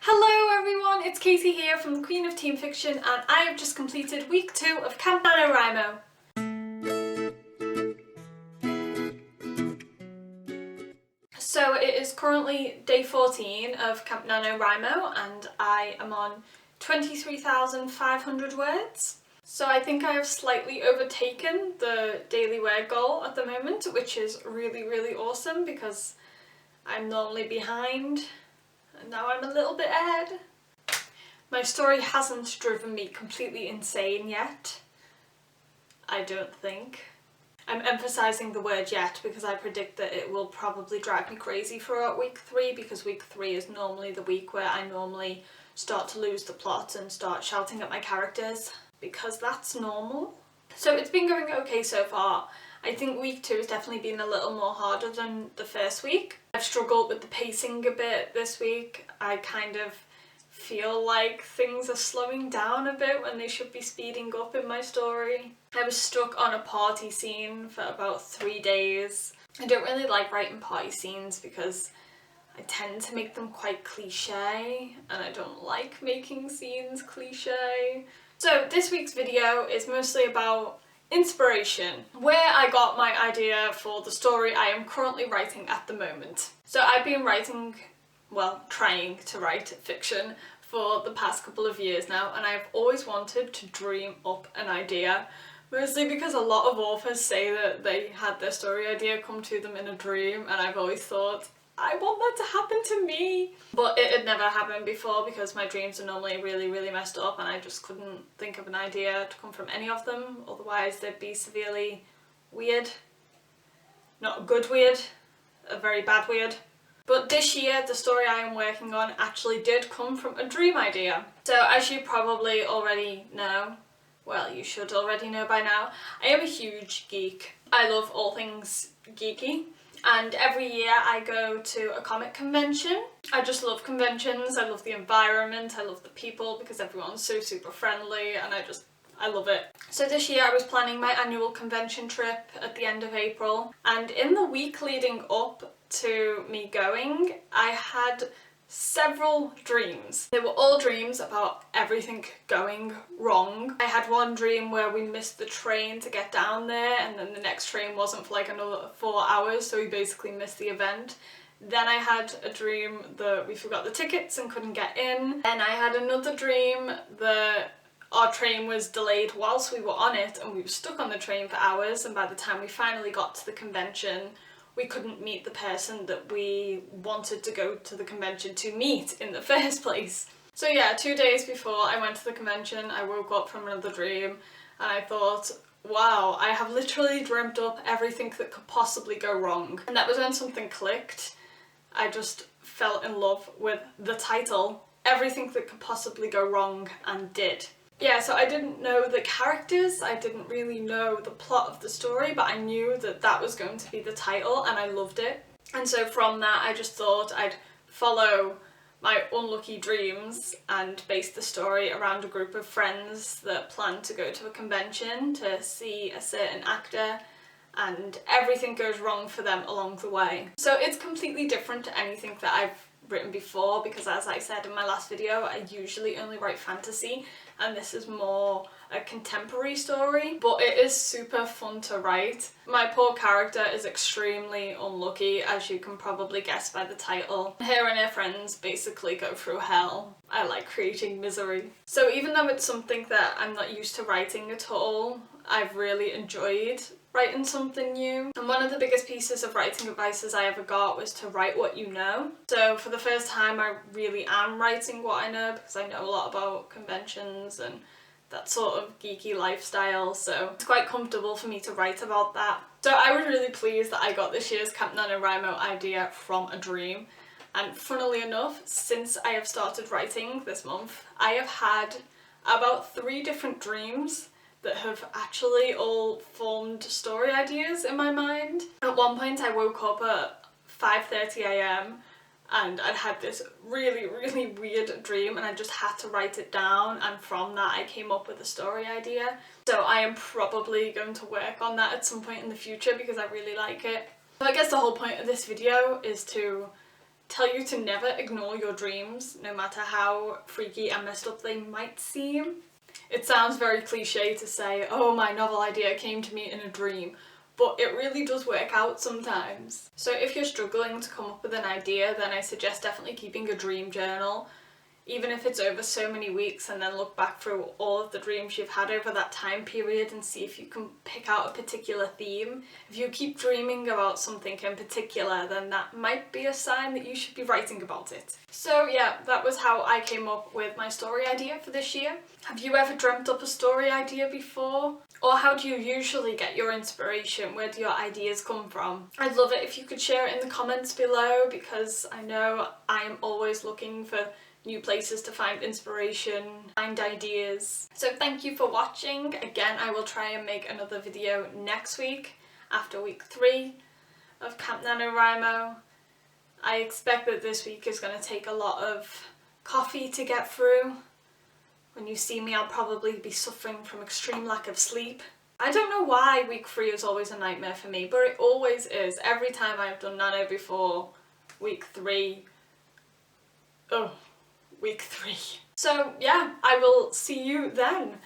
Hello everyone, it's Katie here from the Queen of Teen Fiction, and I have just completed week 2 of Camp NaNoWriMo. So it is currently day 14 of Camp NaNoWriMo and I am on 23,500 words. So I think I have slightly overtaken the daily word goal at the moment, which is really awesome because I'm normally behind. And now I'm a little bit ahead. My story hasn't driven me completely insane yet. I don't think. I'm emphasising the word yet because I predict that it will probably drive me crazy throughout week 3, because week 3 is normally the week where I normally start to lose the plot and start shouting at my characters, because that's normal. So it's been going okay so far. I think week 2 has definitely been a little more harder than the first week. I've struggled with the pacing a bit this week. I kind of feel like things are slowing down a bit when they should be speeding up in my story. I was stuck on a party scene for about 3 days. I don't really like writing party scenes because I tend to make them quite cliche, and I don't like making scenes cliche. So this week's video is mostly about inspiration, where I got my idea for the story I am currently writing at the moment. So I've been writing, well, trying to write fiction for the past couple of years now, and I've always wanted to dream up an idea, mostly because a lot of authors say that they had their story idea come to them in a dream, and I've always thought, I want that to happen to me. But it had never happened before because my dreams are normally really messed up and I just couldn't think of an idea to come from any of them, otherwise they'd be severely weird. Not a good weird, a very bad weird. But this year the story I am working on actually did come from a dream idea. So as you probably already know, well, you should already know by now, I am a huge geek. I love all things geeky. And every year I go to a comic convention. I just love conventions, I love the environment, I love the people because everyone's so super friendly and I love it. So this year I was planning my annual convention trip at the end of April, and in the week leading up to me going, I had several dreams. They were all dreams about everything going wrong. I had one dream where we missed the train to get down there, and then the next train wasn't for like another 4 hours, so we basically missed the event. Then I had a dream that we forgot the tickets and couldn't get in. And I had another dream that our train was delayed whilst we were on it and we were stuck on the train for hours, and by the time we finally got to the convention we couldn't meet the person that we wanted to go to the convention to meet in the first place. So yeah, 2 days before I went to the convention, I woke up from another dream and I thought, wow, I have literally dreamt up everything that could possibly go wrong. And that was when something clicked. I just fell in love with the title, Everything That Could Possibly Go Wrong, and did. Yeah, so I didn't know the characters, I didn't really know the plot of the story, but I knew that that was going to be the title and I loved it. And so from that I just thought I'd follow my unlucky dreams and base the story around a group of friends that planned to go to a convention to see a certain actor, and everything goes wrong for them along the way. So it's completely different to anything that I've written before because, as I said in my last video, I usually only write fantasy and this is more a contemporary story, but it is super fun to write. My poor character is extremely unlucky, as you can probably guess by the title. Her and her friends basically go through hell. I like creating misery. So even though it's something that I'm not used to writing at all, I've really enjoyed writing something new. And one of the biggest pieces of writing advices I ever got was to write what you know. So for the first time I really am writing what I know because I know a lot about conventions and that sort of geeky lifestyle, so it's quite comfortable for me to write about that. So I was really pleased that I got this year's Camp NaNoWriMo idea from a dream. And funnily enough, since I have started writing this month, I have had about 3 different dreams that have actually all formed story ideas in my mind. At one point I woke up at 5:30 AM and I'd had this really weird dream and I just had to write it down, and from that I came up with a story idea. So I am probably going to work on that at some point in the future because I really like it. So I guess the whole point of this video is to tell you to never ignore your dreams, no matter how freaky and messed up they might seem. It sounds very cliche to say, oh, my novel idea came to me in a dream, but it really does work out sometimes. So if you're struggling to come up with an idea, then I suggest definitely keeping a dream journal, even if it's over so many weeks, and then look back through all of the dreams you've had over that time period and see if you can pick out a particular theme. If you keep dreaming about something in particular, then that might be a sign that you should be writing about it. So yeah, that was how I came up with my story idea for this year. Have you ever dreamt up a story idea before? Or how do you usually get your inspiration? Where do your ideas come from? I'd love it if you could share it in the comments below, because I know I'm always looking for new places to find inspiration, find ideas. So thank you for watching. Again, I will try and make another video next week after week 3 of Camp NaNoWriMo. I expect that this week is going to take a lot of coffee to get through. When you see me, I'll probably be suffering from extreme lack of sleep. I don't know why week 3 is always a nightmare for me, but it always is. Every time I've done Nano before, week 3, week 3. So yeah, I will see you then.